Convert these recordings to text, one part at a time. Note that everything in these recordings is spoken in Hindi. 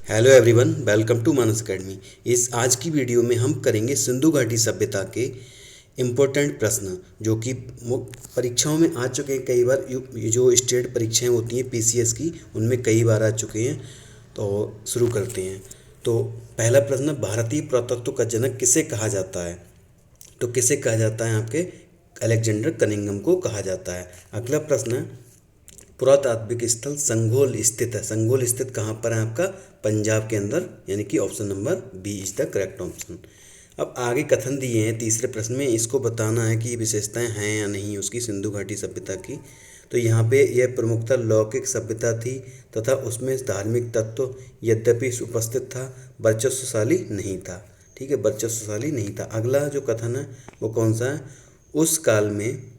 Hello everyone, welcome to Manas academy. इस आज की वीडियो में हम करेंगे सिंधु घाटी सभ्यता के इम्पोर्टेंट प्रश्न जो कि परीक्षाओं में आ चुके हैं कई बार। जो स्टेट परीक्षाएं होती हैं पीसीएस की, उनमें कई बार आ चुके हैं। तो शुरू करते हैं। तो पहला प्रश्न, भारतीय पुरातत्व का जनक किसे कहा जाता है? तो किसे कहा जाता है? आपके अलेक्जेंडर कनिंघम को कहा जाता है। अगला प्रश्न, पुरातात्विक स्थल संघोल स्थित है। संघोल स्थित कहाँ पर है? आपका पंजाब के अंदर, यानी कि option number B is the correct option. अब आगे कथन दिए हैं तीसरे प्रश्न में, इसको बताना है कि ये विशेषताएं हैं या नहीं उसकी, सिंधु घाटी सभ्यता की। तो यहाँ पे यह प्रमुखतः लौकिक सभ्यता थी तथा उसमें धार्मिक तत्व यद्यपि उपस्थित था, वर्चस्वशाली नहीं था। ठीक है, वर्चस्वशाली नहीं था। अगला जो कथन है वो कौन सा है? उस काल में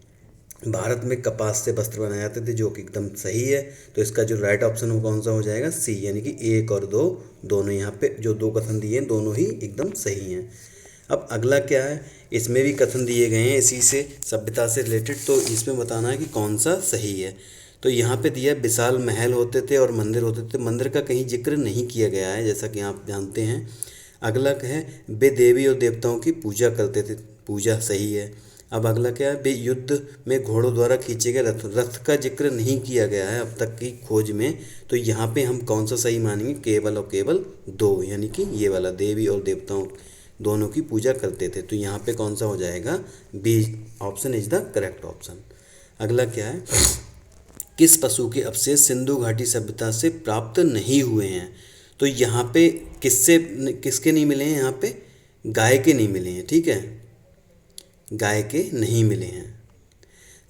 भारत में कपास से वस्त्र बनाए जाते थे, जो कि एकदम सही है। तो इसका जो राइट ऑप्शन वो कौन सा हो जाएगा? सी, यानी कि एक और दो दोनों, यहाँ पे जो दो कथन दिए हैं दोनों ही एकदम सही हैं। अब अगला क्या है? इसमें भी कथन दिए गए हैं इसी से, सभ्यता से रिलेटेड, तो इसमें बताना है कि कौन सा सही है। तो यहाँ पे दिया विशाल महल होते थे और मंदिर होते थे। मंदिर का कहीं जिक्र नहीं किया गया है, जैसा कि आप जानते हैं। अगला है वे देवी और देवताओं की पूजा करते थे, पूजा सही है। अब अगला क्या है? वे युद्ध में घोड़ों द्वारा खींचे गए रथ, रथ का जिक्र नहीं किया गया है अब तक की खोज में। तो यहाँ पे हम कौन सा सही मानेंगे? केवल और केवल दो, यानी कि ये वाला, देवी और देवताओं दोनों की पूजा करते थे। तो यहाँ पे कौन सा हो जाएगा? B option is the correct option. अगला क्या है? किस पशु के अवशेष सिंधु घाटी सभ्यता से प्राप्त नहीं हुए हैं? तो यहाँ पे किसके नहीं मिले हैं? यहाँ पे गाय के नहीं मिले हैं। ठीक है, गाय के नहीं मिले हैं।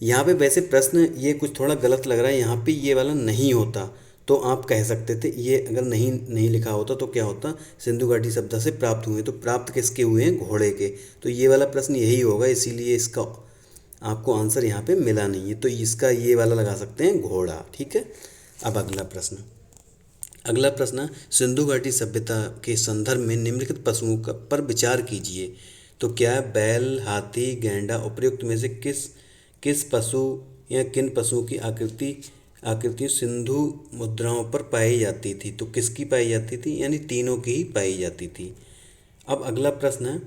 यहाँ पे वैसे प्रश्न ये कुछ थोड़ा गलत लग रहा है, यहाँ पे ये वाला नहीं होता तो आप कह सकते थे, ये अगर नहीं नहीं लिखा होता तो क्या होता? सिंधु घाटी सभ्यता से प्राप्त हुए, तो प्राप्त किसके हुए हैं? घोड़े के। तो ये वाला प्रश्न यही होगा, इसीलिए इसका आपको आंसर यहाँ पे मिला नहीं है। तो इसका ये वाला लगा सकते हैं, घोड़ा। ठीक है। अब अगला प्रश्न, सिंधु घाटी सभ्यता के संदर्भ में निम्नलिखित पशुओं पर विचार कीजिए। तो क्या है? बैल, हाथी, गैंडा। उपर्युक्त में से किस किस पशु या किन पशुओं की आकृति सिंधु मुद्राओं पर पाई जाती थी? तो किसकी पाई जाती थी? यानी तीनों की ही पाई जाती थी। अब अगला प्रश्न है,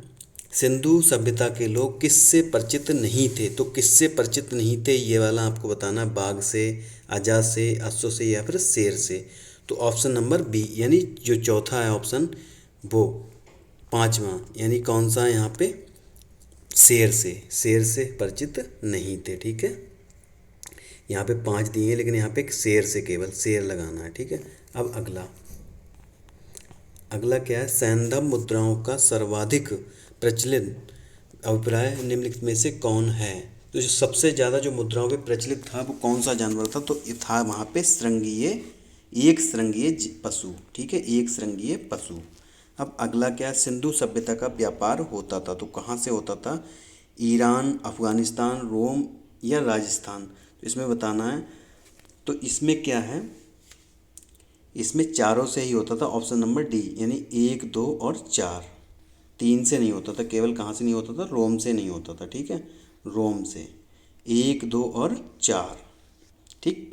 सिंधु सभ्यता के लोग किससे परिचित नहीं थे? तो किससे परिचित नहीं थे ये वाला आपको बताना, बाघ से, अजा से, अश्व से, या फिर शेर से। तो ऑप्शन नंबर बी, यानी जो चौथा है ऑप्शन, वो पांचवा, यानी कौन सा है यहाँ पे? शेर से परिचित नहीं थे। ठीक है, यहाँ पे पांच दिए हैं लेकिन यहाँ पे एक शेर से, केवल शेर लगाना है। ठीक है। अब अगला क्या है? सैंधव मुद्राओं का सर्वाधिक प्रचलित अभिप्राय निम्नलिखित में से कौन है? तो जो सबसे ज़्यादा जो मुद्राओं पे प्रचलित था वो कौन सा जानवर था? तो ये था वहाँ पे श्रृंगीय, एक श्रृंगीय पशु। ठीक है, एक श्रृंगीय पशु। अब अगला क्या है? सिंधु सभ्यता का व्यापार होता था, तो कहाँ से होता था? ईरान, अफगानिस्तान, रोम या राजस्थान। तो इसमें बताना है। तो इसमें क्या है? इसमें चारों से ही होता था, ऑप्शन नंबर डी, यानी एक, दो और चार। तीन से नहीं होता था। केवल कहाँ से नहीं होता था? रोम से नहीं होता था। ठीक है, रोम से। एक, दो और चार। ठीक।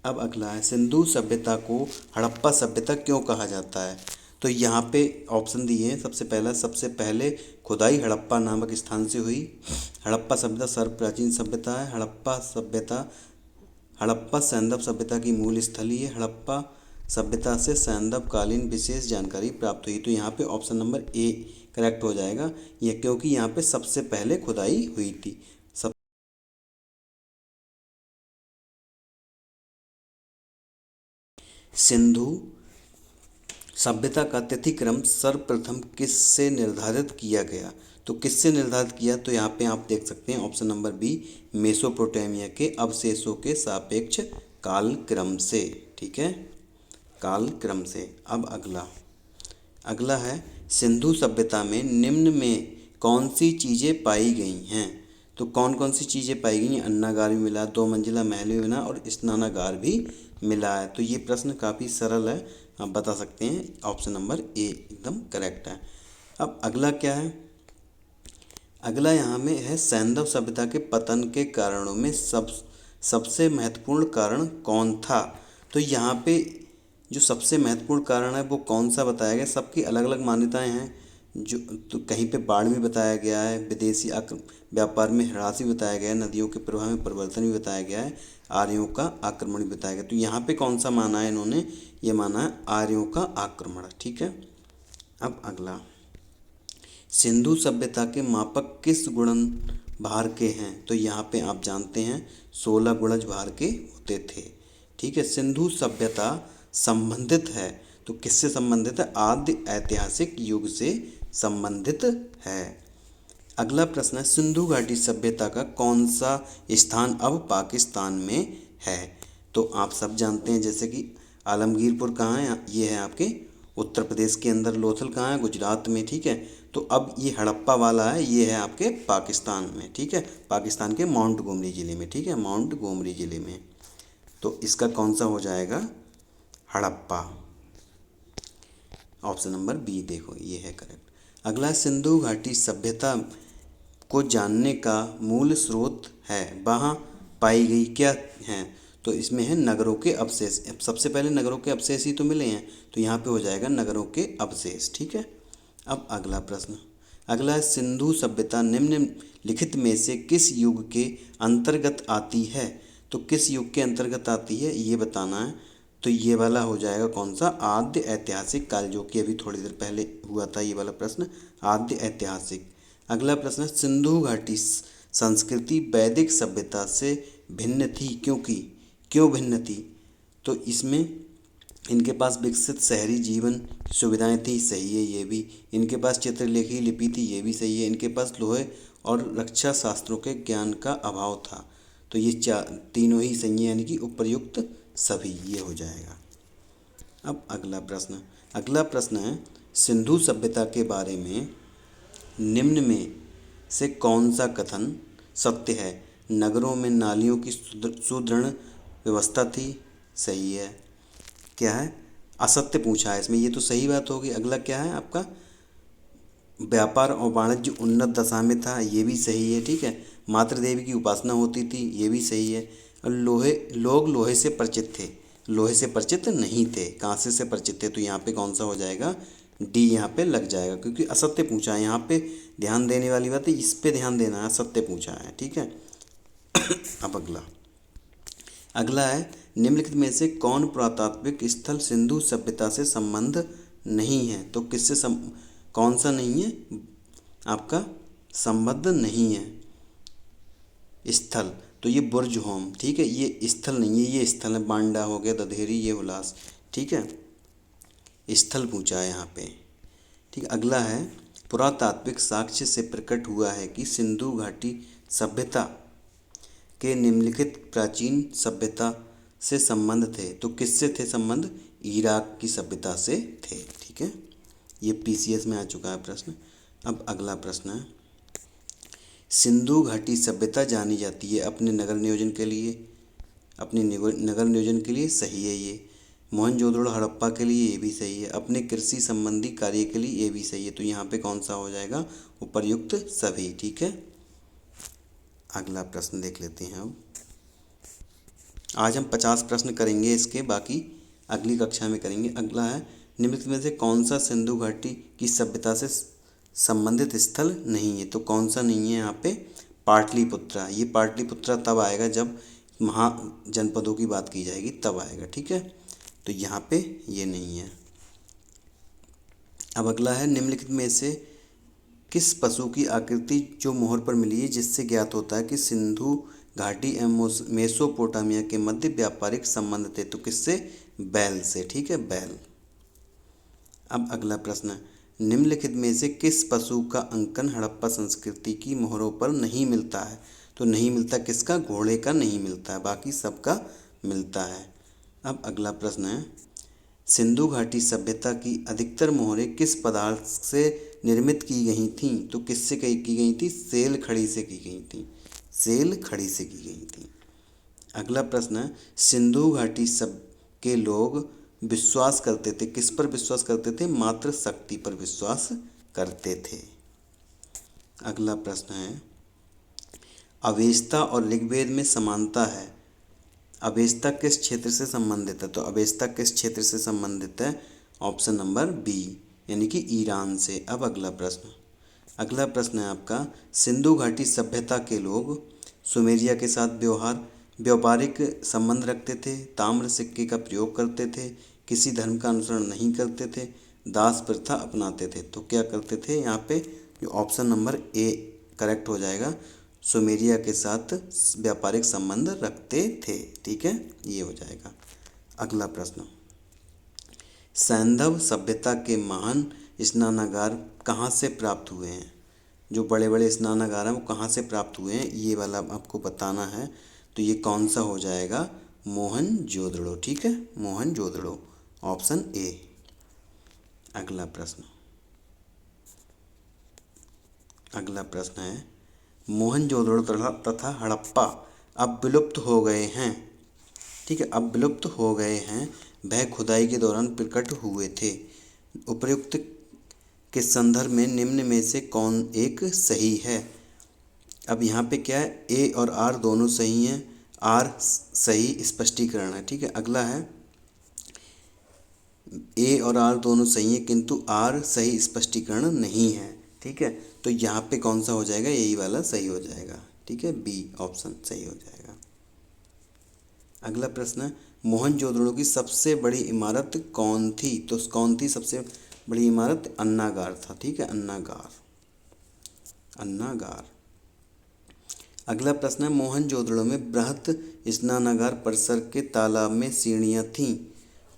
अब अगला है, सिंधु सभ्यता को हड़प्पा सभ्यता क्यों कहा जाता है? तो यहाँ पे ऑप्शन दिए हैं। सबसे पहले खुदाई हड़प्पा नामक स्थान से हुई। हड़प्पा सभ्यता सर्व प्राचीन सभ्यता है। हड़प्पा सैंधव सभ्यता की मूल स्थली है। हड़प्पा सभ्यता से सैंधव कालीन विशेष जानकारी प्राप्त हुई। तो यहाँ पे ऑप्शन नंबर ए करेक्ट हो जाएगा, ये क्योंकि यहाँ पे सबसे पहले खुदाई हुई थी। सब सिंधु सभ्यता का तिथिक्रम सर्वप्रथम किससे निर्धारित किया गया? तो किससे निर्धारित किया? तो यहाँ पे आप देख सकते हैं ऑप्शन नंबर बी, मेसोपोटामिया के अवशेषों के सापेक्ष कालक्रम से। ठीक है, कालक्रम से। अब अगला है, सिंधु सभ्यता में निम्न में कौन सी चीज़ें पाई गई हैं? तो कौन कौन सी चीज़ें पाई गई हैं? अन्नागार भी मिला, दो मंजिला महल भी मिला और स्नानागार भी मिला है। तो ये प्रश्न काफ़ी सरल है, आप बता सकते हैं। ऑप्शन नंबर ए एकदम करेक्ट है। अब अगला क्या है? अगला यहाँ में है, सैंधव सभ्यता के पतन के कारणों में सबसे महत्वपूर्ण कारण कौन था? तो यहाँ पे जो सबसे महत्वपूर्ण कारण है वो कौन सा बताया गया, सबकी अलग अलग मान्यताएं हैं। जो तो कहीं पे बाढ़ भी बताया गया है, विदेशी व्यापार में ह्रास भी बताया गया है, नदियों के प्रवाह में परिवर्तन भी बताया गया है, आर्यों का आक्रमण भी बताया गया। तो यहाँ पे कौन सा माना है इन्होंने, ये माना है आर्यों का आक्रमण। ठीक है। अब अगला, सिंधु सभ्यता के मापक किस गुणन भार के हैं। तो यहाँ पे आप जानते हैं 16 गुणज भार के होते थे। ठीक है। सिंधु सभ्यता संबंधित है, तो किससे संबंधित है, आद्य ऐतिहासिक युग से संबंधित है। अगला प्रश्न है, सिंधु घाटी सभ्यता का कौन सा स्थान अब पाकिस्तान में है। तो आप सब जानते हैं जैसे कि आलमगीरपुर कहाँ है, ये है आपके उत्तर प्रदेश के अंदर। लोथल कहाँ है, गुजरात में। ठीक है। तो अब ये हड़प्पा वाला है, ये है आपके पाकिस्तान में। ठीक है। पाकिस्तान के माउंट गोमरी ज़िले में। ठीक है, माउंट गोमरी ज़िले में। तो इसका कौन सा हो जाएगा, हड़प्पा। ऑप्शन नंबर बी देखो, ये है करेक्ट। अगला, सिंधु घाटी सभ्यता को जानने का मूल स्रोत है, वहाँ पाई गई क्या है। तो इसमें है नगरों के अवशेष। सबसे पहले नगरों के अवशेष ही तो मिले हैं, तो यहाँ पे हो जाएगा नगरों के अवशेष। ठीक है। अब अगला प्रश्न, अगला है, सिंधु सभ्यता निम्नलिखित में से किस युग के अंतर्गत आती है। तो किस युग के अंतर्गत आती है ये बताना है। तो ये वाला हो जाएगा कौन सा, आद्य ऐतिहासिक काल, जो कि अभी थोड़ी देर पहले हुआ था ये वाला प्रश्न, आद्य ऐतिहासिक। अगला प्रश्न है, सिंधु घाटी संस्कृति वैदिक सभ्यता से भिन्न थी, क्यों भिन्न थी। तो इसमें इनके पास विकसित शहरी जीवन की सुविधाएं थी, सही है ये भी। इनके पास चित्रलेखी लिपि थी, ये भी सही है। इनके पास लोहे और रक्षा शास्त्रों के ज्ञान का अभाव था। तो ये तीनों ही सही है, यानी कि उपर्युक्त सभी, ये हो जाएगा। अब अगला प्रश्न है, सिंधु सभ्यता के बारे में निम्न में से कौन सा कथन सत्य है। नगरों में नालियों की सुदृढ़ व्यवस्था थी, सही है। क्या है, असत्य पूछा है इसमें, ये तो सही बात होगी। अगला क्या है आपका, व्यापार और वाणिज्य उन्नत दशा में था, ये भी सही है। ठीक है। मातृ देवी की उपासना होती थी, ये भी सही है। और लोग लोहे से परिचित थे, लोहे से परिचित नहीं थे, कांसे से परिचित थे। तो यहाँ पे कौन सा हो जाएगा, डी यहाँ पे लग जाएगा, क्योंकि असत्य पूछा है। यहाँ पे ध्यान देने वाली बात है, इस पे ध्यान देना है, सत्य पूछा है। ठीक है। अब अगला है, निम्नलिखित में से कौन पुरातात्विक स्थल सिंधु सभ्यता से संबंध नहीं है। तो किससे कौन सा नहीं है आपका, संबद्ध नहीं है स्थल। तो ये बुर्ज होम। ठीक है, ये स्थल नहीं है, ये स्थल है। बांडा हो गया, दधेरी, ये हुलास। ठीक है, स्थल पूछा है यहाँ पे। ठीक। अगला है, पुरातात्विक साक्ष्य से प्रकट हुआ है कि सिंधु घाटी सभ्यता के निम्नलिखित प्राचीन सभ्यता से संबंध थे। तो किससे थे संबंध, इराक की सभ्यता से थे। ठीक है, ये पीसीएस में आ चुका है प्रश्न। अब अगला प्रश्न है, सिंधु घाटी सभ्यता जानी जाती है अपने नगर नियोजन के लिए, सही है ये। मोहनजोदड़ो हड़प्पा के लिए, ये भी सही है। अपने कृषि संबंधी कार्य के लिए, ये भी सही है। तो यहाँ पे कौन सा हो जाएगा, उपर्युक्त सभी। ठीक है। अगला प्रश्न देख लेते हैं। अब आज हम 50 प्रश्न करेंगे इसके, बाकी अगली कक्षा में करेंगे। अगला है, निम्नलिखित में से कौन सा सिंधु घाटी की सभ्यता से संबंधित स्थल नहीं है। तो कौन सा नहीं है यहाँ पे, पाटलिपुत्रा। ये पाटलिपुत्रा तब आएगा जब महाजनपदों की बात की जाएगी, तब आएगा। ठीक है, तो यहाँ पे ये नहीं है। अब अगला है, निम्नलिखित में से किस पशु की आकृति जो मोहर पर मिली है जिससे ज्ञात होता है कि सिंधु घाटी एवं मेसोपोटामिया के मध्य व्यापारिक संबंध थे। तो किससे, बैल से। ठीक है, बैल। अब अगला प्रश्न, निम्नलिखित में से किस पशु का अंकन हड़प्पा संस्कृति की मोहरों पर नहीं मिलता है। तो नहीं मिलता किसका, घोड़े का नहीं मिलता है, बाकी सबका मिलता है। अब अगला प्रश्न है, सिंधु घाटी सभ्यता की अधिकतर मोहरें किस पदार्थ से निर्मित की गई थीं। तो किससे की गई थी, सेल खड़ी से की गई थी, सेल खड़ी से की गई थी। अगला प्रश्न है, सिंधु घाटी सब के लोग विश्वास करते थे, किस पर विश्वास करते थे, मात्र शक्ति पर विश्वास करते थे। अगला प्रश्न है, अवेस्ता और ऋग्वेद में समानता है, अबेस्ता किस क्षेत्र से संबंधित है? तो अबेस्ता किस क्षेत्र से संबंधित है? ऑप्शन नंबर बी, यानी कि ईरान से। अब अगला प्रश्न है आपका, सिंधु घाटी सभ्यता के लोग सुमेरिया के साथ व्यापारिक संबंध रखते थे, ताम्र सिक्के का प्रयोग करते थे, किसी धर्म का अनुसरण नहीं करते थे, दास प्रथा अपनाते थे। तो क्या करते थे यहाँ पे? जो ऑप्शन नंबर ए करेक्ट हो जाएगा, सुमेरिया के साथ व्यापारिक संबंध रखते थे। ठीक है, ये हो जाएगा। अगला प्रश्न, सैंधव सभ्यता के महान स्नानागार कहाँ से प्राप्त हुए हैं? जो बड़े बड़े स्नानागार हैं वो कहाँ से प्राप्त हुए हैं, ये वाला आपको बताना है। तो ये कौन सा हो जाएगा? मोहनजोदड़ो। ठीक है, मोहनजोदड़ो, ऑप्शन ए। अगला प्रश्न है, मोहनजोदड़ो तथा हड़प्पा अब विलुप्त हो गए हैं। ठीक है, अब विलुप्त हो गए हैं, वह खुदाई के दौरान प्रकट हुए थे। उपर्युक्त के संदर्भ में निम्न में से कौन एक सही है? अब यहाँ पे क्या है, ए और आर दोनों सही हैं, आर सही स्पष्टीकरण है। ठीक है, अगला है, ए और आर दोनों सही है किंतु आर सही स्पष्टीकरण नहीं है। ठीक है, तो यहाँ पे कौन सा हो जाएगा? यही वाला सही हो जाएगा। ठीक है, बी ऑप्शन सही हो जाएगा। अगला प्रश्न है, मोहनजोदड़ो की सबसे बड़ी इमारत कौन थी? तो कौन थी सबसे बड़ी इमारत? अन्नागार था। ठीक है, अन्नागार। अगला प्रश्न है, मोहनजोदड़ो में बृहत स्नानागार परिसर के तालाब में सीढ़ियाँ थीं,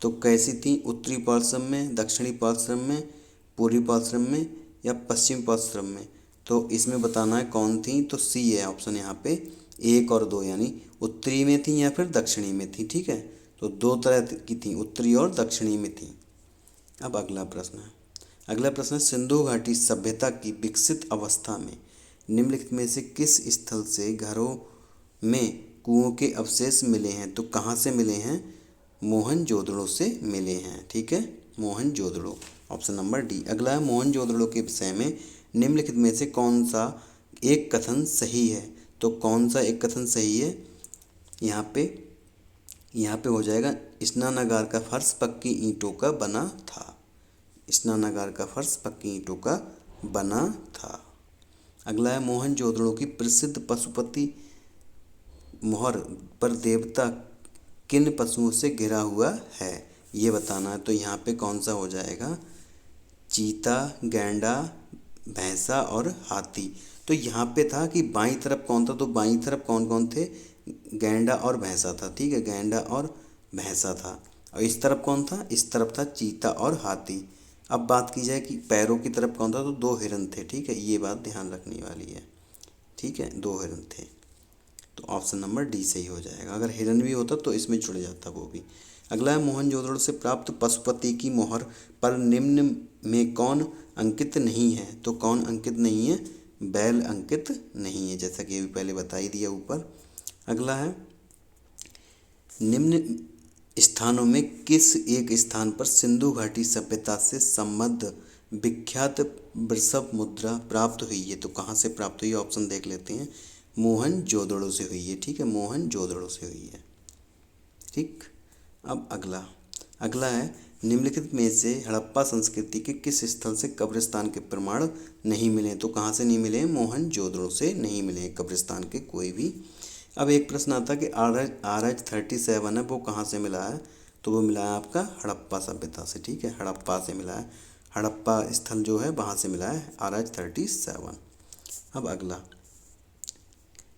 तो कैसी थीं? उत्तरी पार्श्व में, दक्षिणी पार्श्व में, पूर्वी पार्श्व में या पश्चिमी पार्श्व में? तो इसमें बताना है कौन थी। तो सी है ऑप्शन यहाँ पे, 1 और 2, यानी उत्तरी में थी या फिर दक्षिणी में थी। ठीक है, तो दो तरह की थी, उत्तरी और दक्षिणी में थी। अब अगला प्रश्न है, सिंधु घाटी सभ्यता की विकसित अवस्था में निम्नलिखित में से किस स्थल से घरों में कुओं के अवशेष मिले हैं? तो कहाँ से मिले हैं? मोहनजोदड़ो से मिले हैं। ठीक है, मोहनजोदड़ो, ऑप्शन नंबर डी। अगला है, मोहनजोदड़ो के विषय में निम्नलिखित में से कौन सा एक कथन सही है? तो कौन सा एक कथन सही है? यहाँ पे हो जाएगा, स्नानागार का फर्श पक्की ईंटों का बना था। स्नानागार का फर्श पक्की ईंटों का बना था। अगला है, मोहनजोदड़ो की प्रसिद्ध पशुपति मोहर पर देवता किन पशुओं से घिरा हुआ है? ये बताना है। तो यहाँ पे कौन सा हो जाएगा? चीता, गैंडा, भैंसा और हाथी। तो यहाँ पे था कि बाईं तरफ कौन था? तो बाईं तरफ कौन कौन थे? गैंडा और भैंसा था। ठीक है, गैंडा और भैंसा था। और इस तरफ कौन था? इस तरफ था चीता और हाथी। अब बात की जाए कि पैरों की तरफ कौन था? तो 2 हिरन थे। ठीक है, ये बात ध्यान रखने वाली है। ठीक है, 2 हिरन थे, तो ऑप्शन नंबर डी सही हो जाएगा। अगर हिरन भी होता तो इसमें जुड़ जाता वो भी। अगला है, मोहनजोदड़ो से प्राप्त पशुपति की मोहर पर निम्न में कौन अंकित नहीं है? तो कौन अंकित नहीं है? बैल अंकित नहीं है, जैसा कि अभी पहले बता ही दिया ऊपर। अगला है, निम्न स्थानों में किस एक स्थान पर सिंधु घाटी सभ्यता से संबद्ध विख्यात वृषभ मुद्रा प्राप्त हुई है? तो कहाँ से प्राप्त हुई है? ऑप्शन देख लेते हैं। मोहनजोदड़ो से हुई है। ठीक है, मोहनजोदड़ो से हुई है। ठीक, अब अगला है, निम्नलिखित में से हड़प्पा संस्कृति के किस स्थल से कब्रिस्तान के प्रमाण नहीं मिले? तो कहाँ से नहीं मिले? मोहनजोदड़ो से नहीं मिले कब्रिस्तान के कोई भी। अब एक प्रश्न आता है कि RH37 है वो कहाँ से मिला है? तो वो मिला है आपका हड़प्पा सभ्यता से। ठीक है, हड़प्पा से मिला है, हड़प्पा स्थल जो है वहाँ से मिला है RH37। अब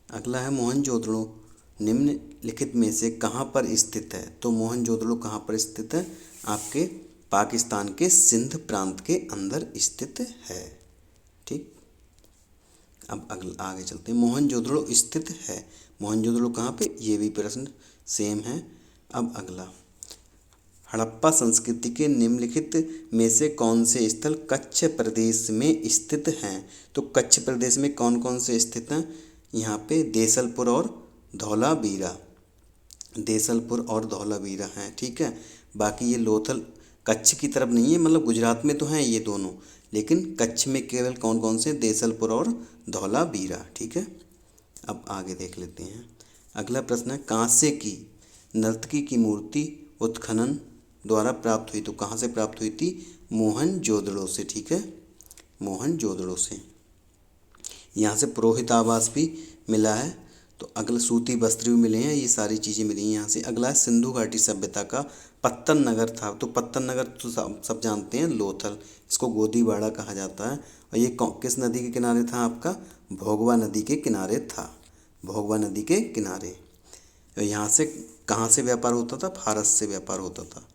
अगला है, मोहनजोदड़ो निम्नलिखित में से कहाँ पर स्थित है? तो मोहनजोदड़ो कहाँ पर स्थित है? आपके पाकिस्तान के सिंध प्रांत के अंदर स्थित है। ठीक, अब आगे चलते हैं। मोहनजोदड़ो स्थित है, मोहनजोदड़ो कहाँ पे? ये भी प्रश्न सेम है। अब अगला, हड़प्पा संस्कृति के निम्नलिखित में से कौन से स्थल कच्छ प्रदेश में स्थित हैं? तो कच्छ प्रदेश में कौन कौन से स्थित हैं? यहाँ पे देसलपुर और धौलावीरा हैं। ठीक है, बाकी ये लोथल कच्छ की तरफ नहीं है, मतलब गुजरात में तो हैं ये दोनों, लेकिन कच्छ में केवल कौन कौन से? देसलपुर और धौलावीरा। ठीक है, अब आगे देख लेते हैं। अगला प्रश्न है, कांसे की नर्तकी की मूर्ति उत्खनन द्वारा प्राप्त हुई, तो कहाँ से प्राप्त हुई थी? मोहनजोदड़ो से। ठीक है, मोहनजोदड़ो से। यहाँ से पुरोहित आवास भी मिला है। तो अगला सूती वस्त्र भी मिले हैं, ये सारी चीज़ें मिली हैं यहाँ से। अगला है सिंधु घाटी सभ्यता का पत्तन नगर था, तो पत्तन नगर तो सब जानते हैं, लोथल, इसको गोदीवाड़ा कहा जाता है। और ये किस नदी के किनारे था आपका? भोगवा नदी के किनारे था, भोगवा नदी के किनारे। यहाँ से कहाँ से व्यापार होता था? फारस से व्यापार होता था।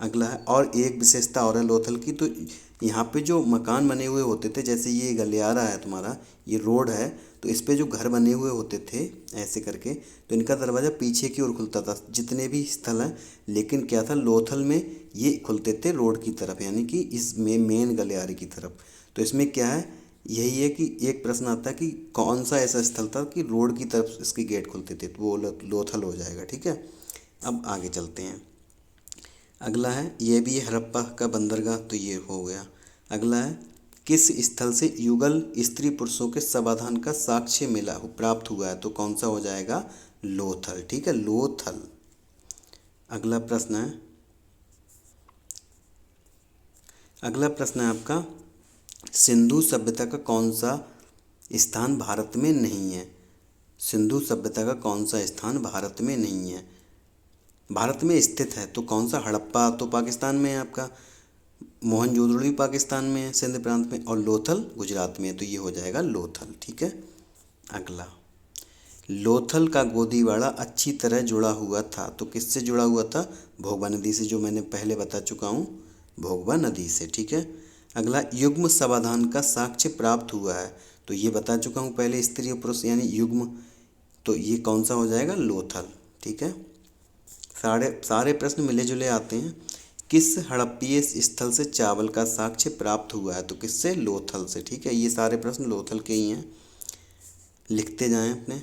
अगला है, और एक विशेषता और है लोथल की, तो यहाँ पे जो मकान बने हुए होते थे, जैसे ये गलियारा है तुम्हारा, ये रोड है, तो इस पे जो घर बने हुए होते थे ऐसे करके, तो इनका दरवाज़ा पीछे की ओर खुलता था, जितने भी स्थल हैं। लेकिन क्या था, लोथल में ये खुलते थे रोड की तरफ, यानी कि इसमें मेन गलियारे की तरफ। तो इसमें क्या है, यही है कि एक प्रश्न आता है कि कौन सा ऐसा स्थल था कि रोड की तरफ इसके गेट खुलते थे, तो वो लोथल हो जाएगा। ठीक है, अब आगे चलते हैं। अगला है, ये भी हड़प्पा का बंदरगाह, तो ये हो गया। अगला है, किस स्थल से युगल स्त्री पुरुषों के समाधान का साक्ष्य मिला प्राप्त हुआ है, तो कौन सा हो जाएगा? लोथल। ठीक है, लोथल। अगला प्रश्न है आपका, सिंधु सभ्यता का कौन सा स्थान भारत में नहीं है? सिंधु सभ्यता का कौन सा स्थान भारत में नहीं है, भारत में स्थित है, तो कौन सा? हड़प्पा तो पाकिस्तान में है आपका, मोहनजोदड़ो भी पाकिस्तान में है, सिंध प्रांत में, और लोथल गुजरात में है, तो ये हो जाएगा लोथल। ठीक है, अगला, लोथल का गोदीवाड़ा अच्छी तरह जुड़ा हुआ था, तो किससे जुड़ा हुआ था? भोगवा नदी से, जो मैंने पहले बता चुका हूँ, भोगवा नदी से। ठीक है, अगला, युग्म समाधान का साक्ष्य प्राप्त हुआ है, तो ये बता चुका हूँ पहले, स्त्री और पुरुष यानी युग्म, तो ये कौन सा हो जाएगा? लोथल। ठीक है, सारे प्रश्न मिले जुले आते हैं। किस हड़प्पीय स्थल से चावल का साक्ष्य प्राप्त हुआ है, तो किससे? लोथल से। ठीक है, ये सारे प्रश्न लोथल के ही हैं, लिखते जाएं अपने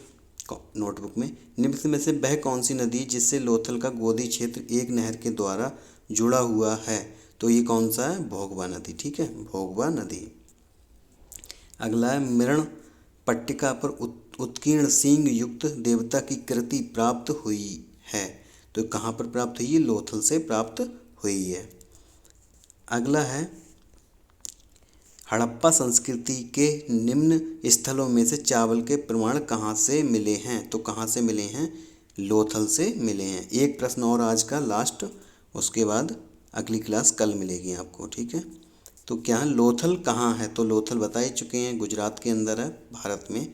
नोटबुक में। निम्न में से वह कौन सी नदी जिससे लोथल का गोदी क्षेत्र एक नहर के द्वारा जुड़ा हुआ है, तो ये कौन सा है? भोगवा नदी। ठीक है, भोगवा नदी। अगला है, मृण पट्टिका पर उत्कीर्ण सींग युक्त देवता की कृति प्राप्त हुई है, तो कहाँ पर प्राप्त हुई है? लोथल से प्राप्त हुई है। अगला है, हड़प्पा संस्कृति के निम्न स्थलों में से चावल के प्रमाण कहाँ से मिले हैं, तो कहाँ से मिले हैं? लोथल से मिले हैं। एक प्रश्न और आज का लास्ट, उसके बाद अगली क्लास कल मिलेगी आपको। ठीक है, तो क्या है, लोथल कहाँ है? तो लोथल बता ही चुके हैं, गुजरात के अंदर है, भारत में।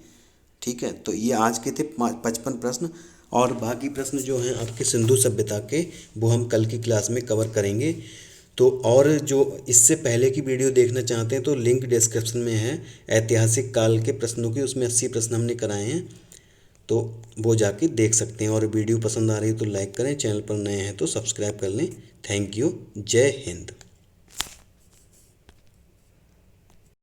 ठीक है, तो ये आज के थे 55 प्रश्न, और बाकी प्रश्न जो हैं आपके सिंधु सभ्यता के, वो हम कल की क्लास में कवर करेंगे। तो और जो इससे पहले की वीडियो देखना चाहते हैं तो लिंक डिस्क्रिप्शन में है, ऐतिहासिक काल के प्रश्नों की, उसमें 80 प्रश्न हमने कराए हैं, तो वो जाके देख सकते हैं। और वीडियो पसंद आ रही है तो लाइक करें, चैनल पर नए हैं तो सब्सक्राइब कर लें। थैंक यू, जय हिंद।